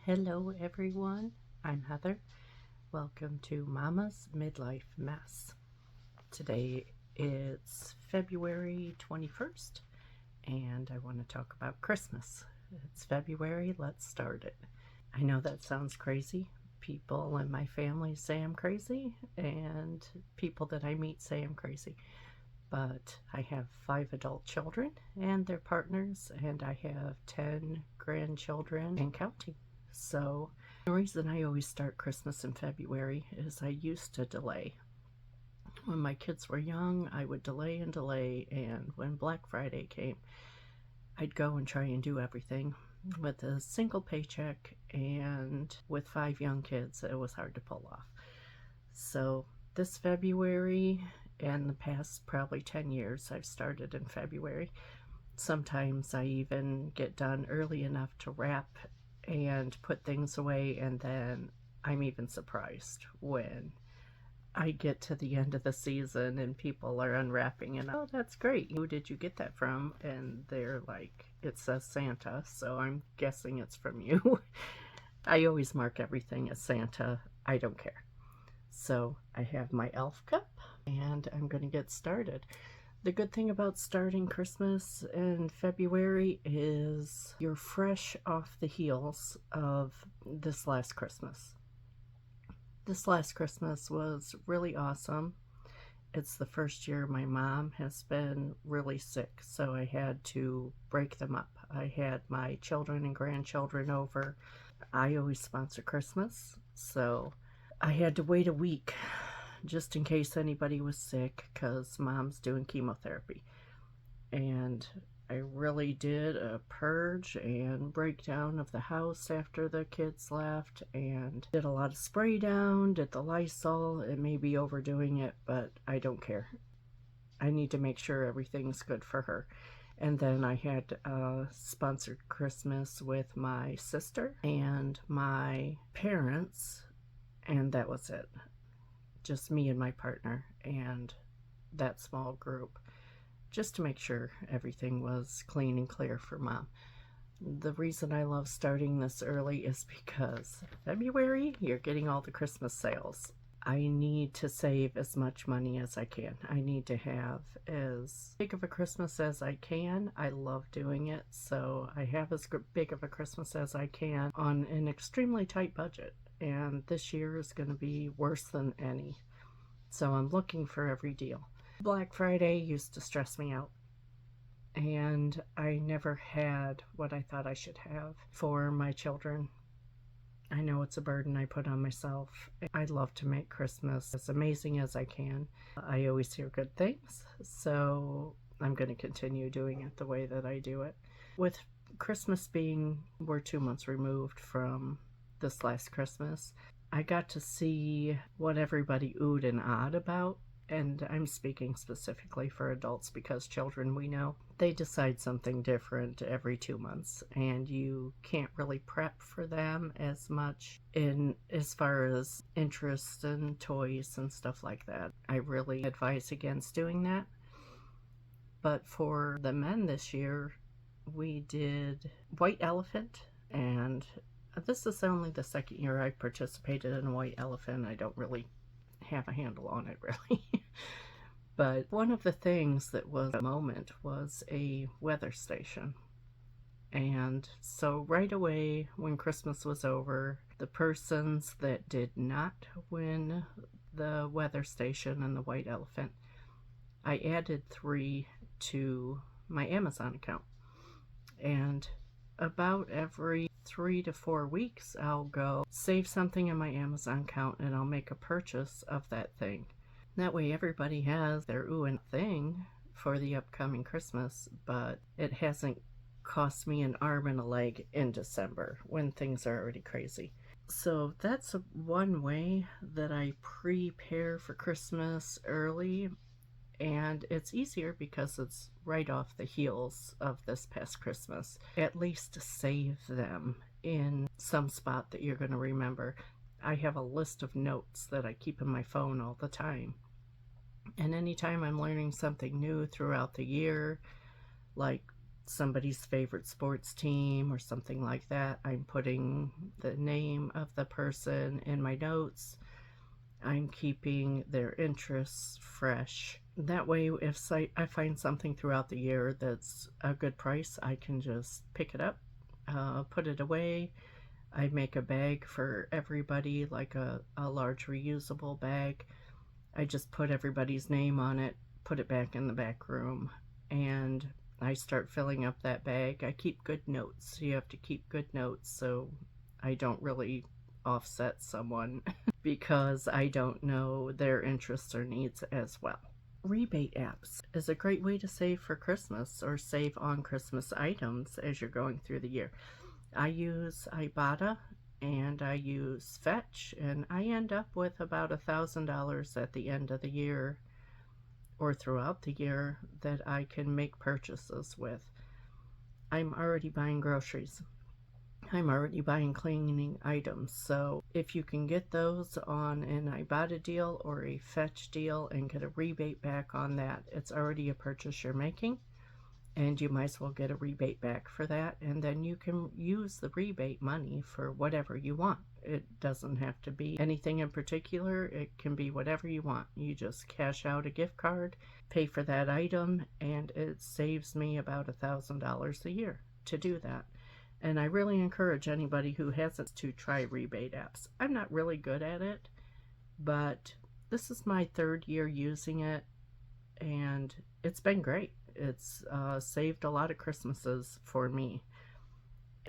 Hello, everyone. I'm Heather. Welcome to Mama's Midlife Mess. Today it's February 21st, and I want to talk about Christmas. It's February, let's start it. I know that sounds crazy. People in my family say I'm crazy, and people that I meet say I'm crazy. But I have 5 adult children and their partners, and I have 10 grandchildren and counting. So the reason I always start Christmas in February is I used to delay. When my kids were young, I would delay and delay, and when Black Friday came, I'd go and try and do everything. With a single paycheck and with 5 young kids, it was hard to pull off. So this February and the past probably 10 years, I've started in February. Sometimes I even get done early enough to wrap and put things away, and then I'm even surprised when I get to the end of the season and people are unwrapping and, oh, that's great. Who did you get that from? And they're like, it says Santa, so I'm guessing it's from you. I always mark everything as Santa. I don't care. So I have my elf cup and I'm going to get started. The good thing about starting Christmas in February is you're fresh off the heels of this last Christmas. This last Christmas was really awesome. It's the first year my mom has been really sick, so I had to break them up. I had my children and grandchildren over. I always sponsor Christmas, so I had to wait a week just in case anybody was sick because mom's doing chemotherapy. And I really did a purge and breakdown of the house after the kids left and did a lot of spray down, did the Lysol. It may be overdoing it, but I don't care. I need to make sure everything's good for her. And then I had sponsored Christmas with my sister and my parents, and that was it. Just me and my partner and that small group, just to make sure everything was clean and clear for mom. The reason I love starting this early is because February, you're getting all the Christmas sales. I need to save as much money as I can. I need to have as big of a Christmas as I can. I love doing it, so I have as big of a Christmas as I can on an extremely tight budget. And this year is going to be worse than any. So I'm looking for every deal. Black Friday used to stress me out, and I never had what I thought I should have for my children. I know it's a burden I put on myself. I love to make Christmas as amazing as I can. I always hear good things, so I'm going to continue doing it the way that I do it. With Christmas being, we're 2 months removed from this last Christmas, I got to see what everybody oohed and ahed about. And I'm speaking specifically for adults because children, we know, they decide something different every 2 months, and you can't really prep for them as much in as far as interests and toys and stuff like that. I really advise against doing that. But for the men this year, we did White Elephant, and this is only the second year I've participated in White Elephant. I don't really have a handle on it, really. But one of the things that was a moment was a weather station. And so right away, when Christmas was over, the persons that did not win the weather station and the White Elephant, I added 3 to my Amazon account. And about every 3 to 4 weeks, I'll go save something in my Amazon account and I'll make a purchase of that thing. That way everybody has their ooh and thing for the upcoming Christmas, but it hasn't cost me an arm and a leg in December when things are already crazy. So that's one way that I prepare for Christmas early, and it's easier because it's right off the heels of this past Christmas. At least save them in some spot that you're going to remember. I have a list of notes that I keep in my phone all the time. And anytime I'm learning something new throughout the year, like somebody's favorite sports team or something like that, I'm putting the name of the person in my notes. I'm keeping their interests fresh. That way, if I find something throughout the year that's a good price, I can just pick it up, put it away. I make a bag for everybody, like a large reusable bag. I just put everybody's name on it, put it back in the back room, and I start filling up that bag. I keep good notes. You have to keep good notes so I don't really offset someone because I don't know their interests or needs as well. Rebate apps is a great way to save for Christmas or save on Christmas items as you're going through the year. I use Ibotta and I use Fetch, and I end up with about $1,000 at the end of the year or throughout the year that I can make purchases with. I'm already buying groceries. I'm already buying cleaning items, so if you can get those on an Ibotta deal or a Fetch deal and get a rebate back on that, it's already a purchase you're making, and you might as well get a rebate back for that, and then you can use the rebate money for whatever you want. It doesn't have to be anything in particular. It can be whatever you want. You just cash out a gift card, pay for that item, and it saves me about $1,000 a year to do that. And I really encourage anybody who hasn't to try rebate apps. I'm not really good at it, but this is my 3rd year using it, and it's been great. It's saved a lot of Christmases for me.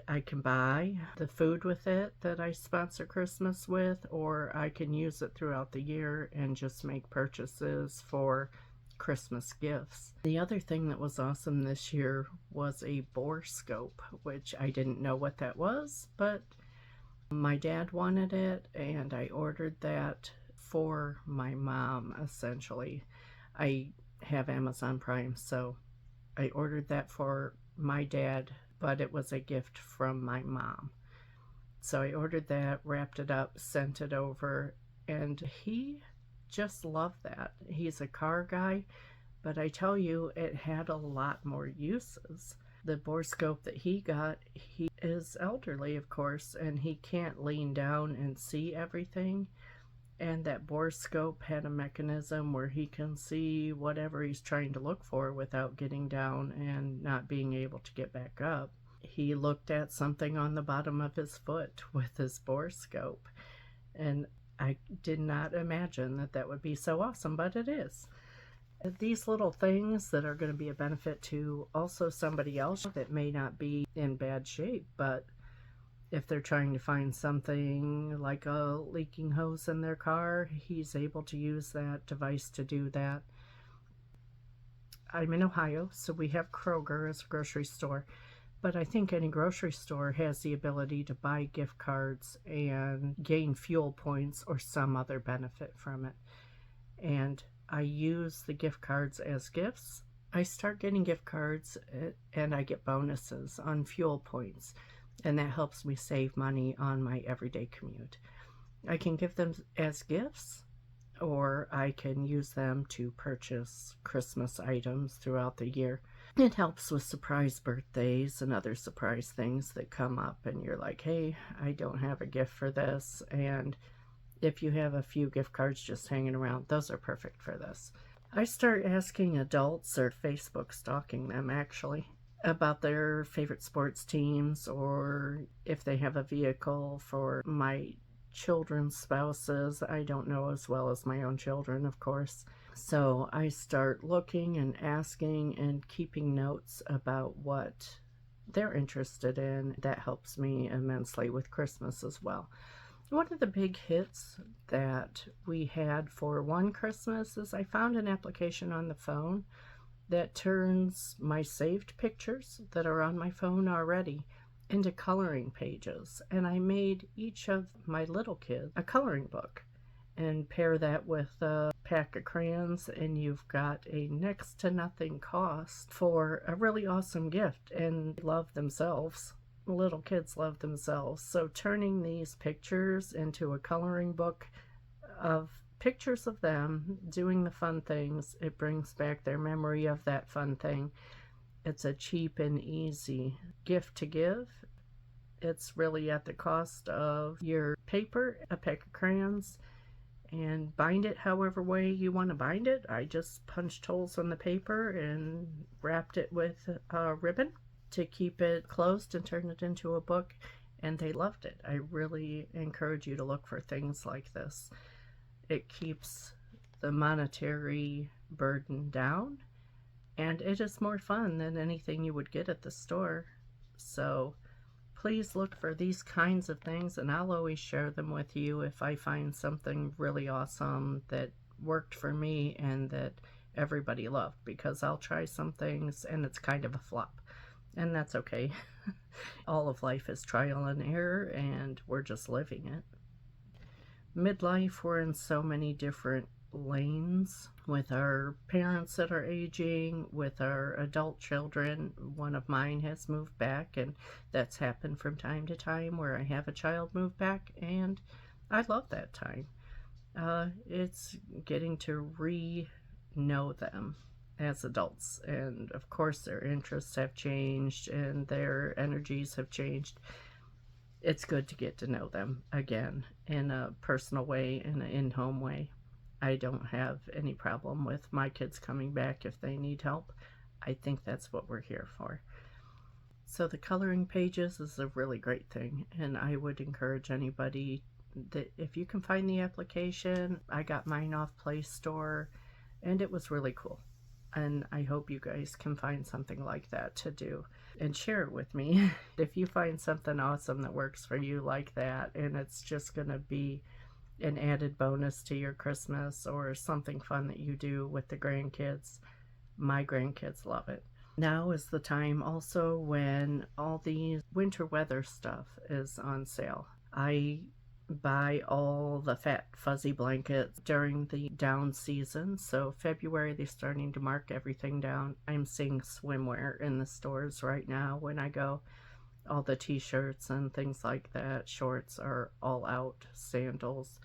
I can buy the food with it that I sponsor Christmas with, or I can use it throughout the year and just make purchases for Christmas gifts. The other thing that was awesome this year was a borescope, which I didn't know what that was, but my dad wanted it and I ordered that for my mom, essentially. I have Amazon Prime, so I ordered that for my dad, but it was a gift from my mom. So I ordered that, wrapped it up, sent it over, and he just loved that. He's a car guy, but I tell you, it had a lot more uses. The borescope that he got, he is elderly, of course, and he can't lean down and see everything. And that borescope had a mechanism where he can see whatever he's trying to look for without getting down and not being able to get back up. He looked at something on the bottom of his foot with his borescope, and I did not imagine that that would be so awesome, but it is. These little things that are going to be a benefit to also somebody else that may not be in bad shape, but if they're trying to find something like a leaking hose in their car, he's able to use that device to do that. I'm in Ohio, so we have Kroger as a grocery store, but I think any grocery store has the ability to buy gift cards and gain fuel points or some other benefit from it. And I use the gift cards as gifts. I start getting gift cards and I get bonuses on fuel points, and that helps me save money on my everyday commute. I can give them as gifts, or I can use them to purchase Christmas items throughout the year. It helps with surprise birthdays and other surprise things that come up, and you're like, hey, I don't have a gift for this, and if you have a few gift cards just hanging around, those are perfect for this. I start asking adults, or Facebook stalking them actually, about their favorite sports teams, or if they have a vehicle. For my children's spouses, I don't know as well as my own children, of course. So I start looking and asking and keeping notes about what they're interested in. That helps me immensely with Christmas as well. One of the big hits that we had for one Christmas is I found an application on the phone that turns my saved pictures that are on my phone already into coloring pages. And I made each of my little kids a coloring book and pair that with a pack of crayons, and you've got a next to nothing cost for a really awesome gift. And love themselves. Little kids love themselves. So turning these pictures into a coloring book of pictures of them doing the fun things, it brings back their memory of that fun thing, It's a cheap and easy gift to give. It's really at the cost of your paper, a pack of crayons, and bind it however way you want to bind it. I just punched holes in the paper and wrapped it with a ribbon to keep it closed and turn it into a book, and they loved it. I really encourage you to look for things like this. It keeps the monetary burden down, and it is more fun than anything you would get at the store. So please look for these kinds of things, and I'll always share them with you if I find something really awesome that worked for me and that everybody loved, because I'll try some things and it's kind of a flop, and that's okay. All of life is trial and error, and we're just living it. Midlife, we're in so many different lanes with our parents that are aging, with our adult children. One of mine has moved back, and that's happened from time to time where I have a child move back, and I love that time. It's getting to know them as adults, and of course their interests have changed and their energies have changed. It's good to get to know them again in a personal way, in an in-home way. I don't have any problem with my kids coming back if they need help. I think that's what we're here for. So the coloring pages is a really great thing, and I would encourage anybody that if you can find the application. I got mine off Play Store, and it was really cool. And I hope you guys can find something like that to do and share it with me. If you find something awesome that works for you like that, and it's just going to be an added bonus to your Christmas or something fun that you do with the grandkids, my grandkids love it. Now is the time also when all the winter weather stuff is on sale. I buy all the fat fuzzy blankets during the down season. So February they're starting to mark everything down. I'm seeing swimwear in the stores right now when I go. All the t-shirts and things like that, shorts are all out, sandals,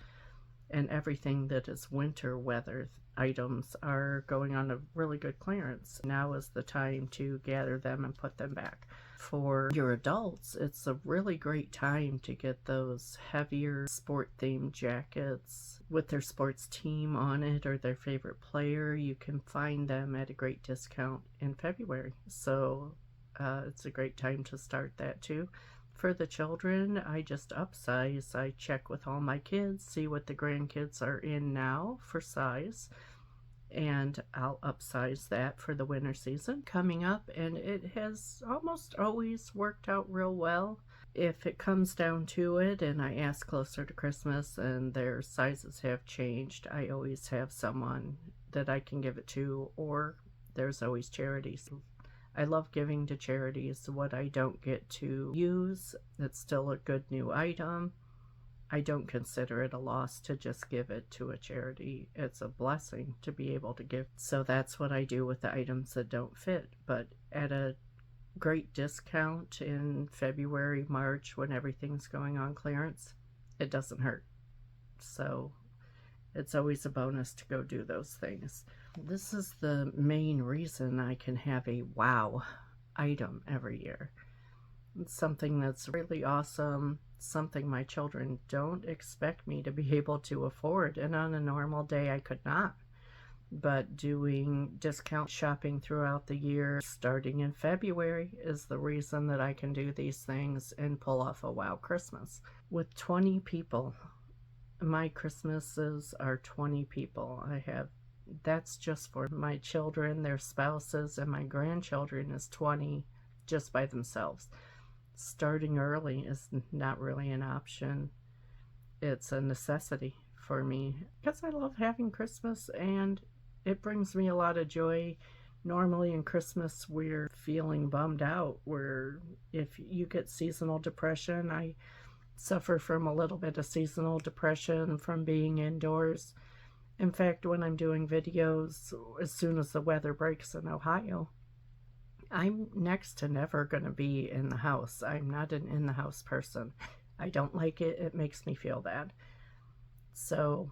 and everything that is winter weather items are going on a really good clearance. Now is the time to gather them and put them back. For your adults, it's a really great time to get those heavier sport themed jackets with their sports team on it or their favorite player. You can find them at a great discount in February. So it's a great time to start that too. For the children, I just upsize. I check with all my kids, see what the grandkids are in now for size, and I'll upsize that for the winter season coming up, and it has almost always worked out real well. If it comes down to it and I ask closer to Christmas and their sizes have changed, I always have someone that I can give it to, or there's always charities. I love giving to charities what I don't get to use. It's still a good new item. I don't consider it a loss to just give it to a charity. It's a blessing to be able to give. So that's what I do with the items that don't fit. But at a great discount in February, March, when everything's going on clearance, it doesn't hurt. So it's always a bonus to go do those things. This is the main reason I can have a wow item every year. It's something that's really awesome, something my children don't expect me to be able to afford, and on a normal day I could not. But doing discount shopping throughout the year, starting in February, is the reason that I can do these things and pull off a wow Christmas. With 20 people, my Christmases are 20 people. That's just for my children, their spouses, and my grandchildren is 20 just by themselves. Starting early is not really an option. It's a necessity for me because I love having Christmas and it brings me a lot of joy. Normally in Christmas we're feeling bummed out, where if you get seasonal depression, I suffer from a little bit of seasonal depression from being indoors. In fact, when I'm doing videos, as soon as the weather breaks in Ohio, I'm next to never going to be in the house. I'm not an in-the-house person. I don't like it. It makes me feel bad. So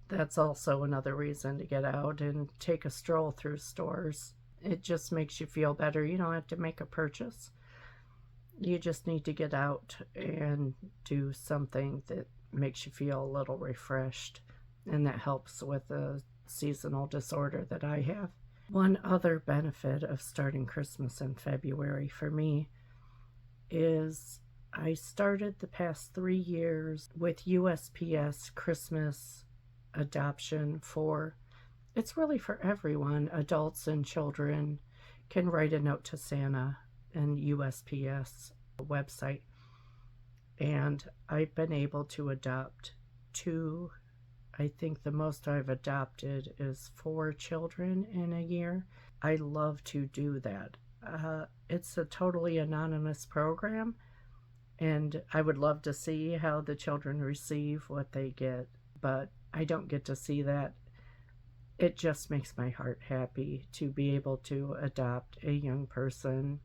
that's also another reason to get out and take a stroll through stores. It just makes you feel better. You don't have to make a purchase. You just need to get out and do something that makes you feel a little refreshed, and that helps with the seasonal disorder that I have. One other benefit of starting Christmas in February for me is I started the past 3 years with USPS Christmas adoption for, it's really for everyone, adults and children can write a note to Santa and USPS website. And I've been able to adopt two. I think the most I've adopted is 4 children in a year. I love to do that. It's a totally anonymous program, and I would love to see how the children receive what they get, but I don't get to see that. It just makes my heart happy to be able to adopt a young person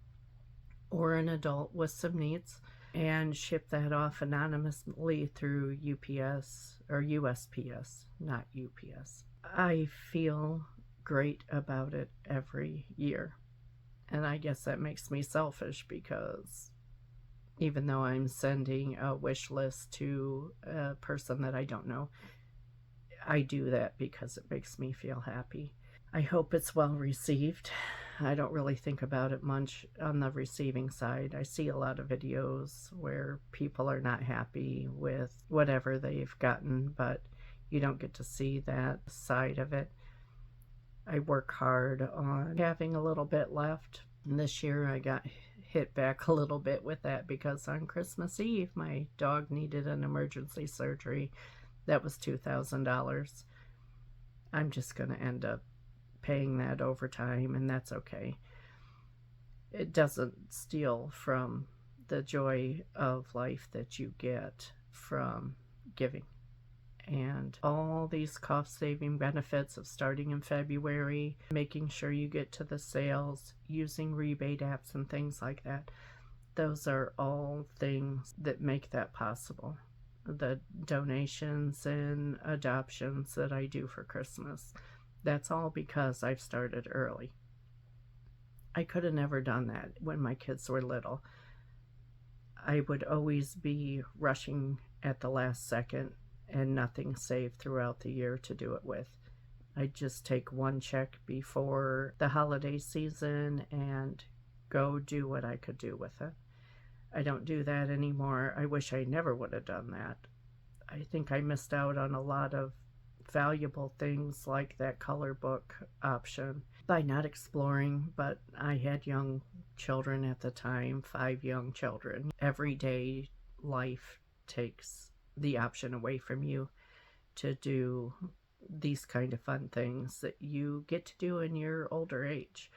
or an adult with some needs and ship that off anonymously through UPS or USPS, not UPS. I feel great about it every year. And I guess that makes me selfish because even though I'm sending a wish list to a person that I don't know, I do that because it makes me feel happy. I hope it's well received. I don't really think about it much on the receiving side. I see a lot of videos where people are not happy with whatever they've gotten, but you don't get to see that side of it. I work hard on having a little bit left. And this year I got hit back a little bit with that because on Christmas Eve my dog needed an emergency surgery. That was $2,000. I'm just going to end up paying that over time, and that's okay. It doesn't steal from the joy of life that you get from giving. And all these cost-saving benefits of starting in February, making sure you get to the sales, using rebate apps and things like that, those are all things that make that possible. The donations and adoptions that I do for Christmas, that's all because I've started early. I could have never done that when my kids were little. I would always be rushing at the last second and nothing saved throughout the year to do it with. I'd just take one check before the holiday season and go do what I could do with it. I don't do that anymore. I wish I never would have done that. I think I missed out on a lot of valuable things like that color book option by not exploring, but I had young children at the time, 5 young children. Everyday life takes the option away from you to do these kind of fun things that you get to do in your older age.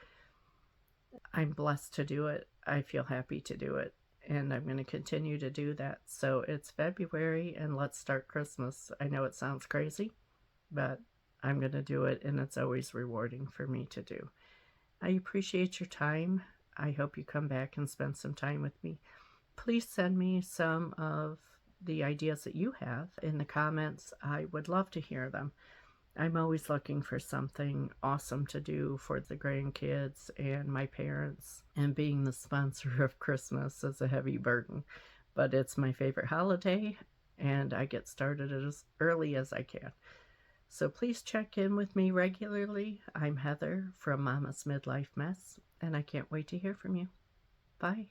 I'm blessed to do it. I feel happy to do it, and I'm going to continue to do that. So it's February, and let's start Christmas. I know it sounds crazy, but I'm going to do it, and it's always rewarding for me to do. I appreciate your time. I hope you come back and spend some time with me. Please send me some of the ideas that you have in the comments. I would love to hear them. I'm always looking for something awesome to do for the grandkids and my parents, and being the sponsor of Christmas is a heavy burden, but it's my favorite holiday, and I get started as early as I can. So please check in with me regularly. I'm Heather from Mama's Midlife Mess, and I can't wait to hear from you. Bye.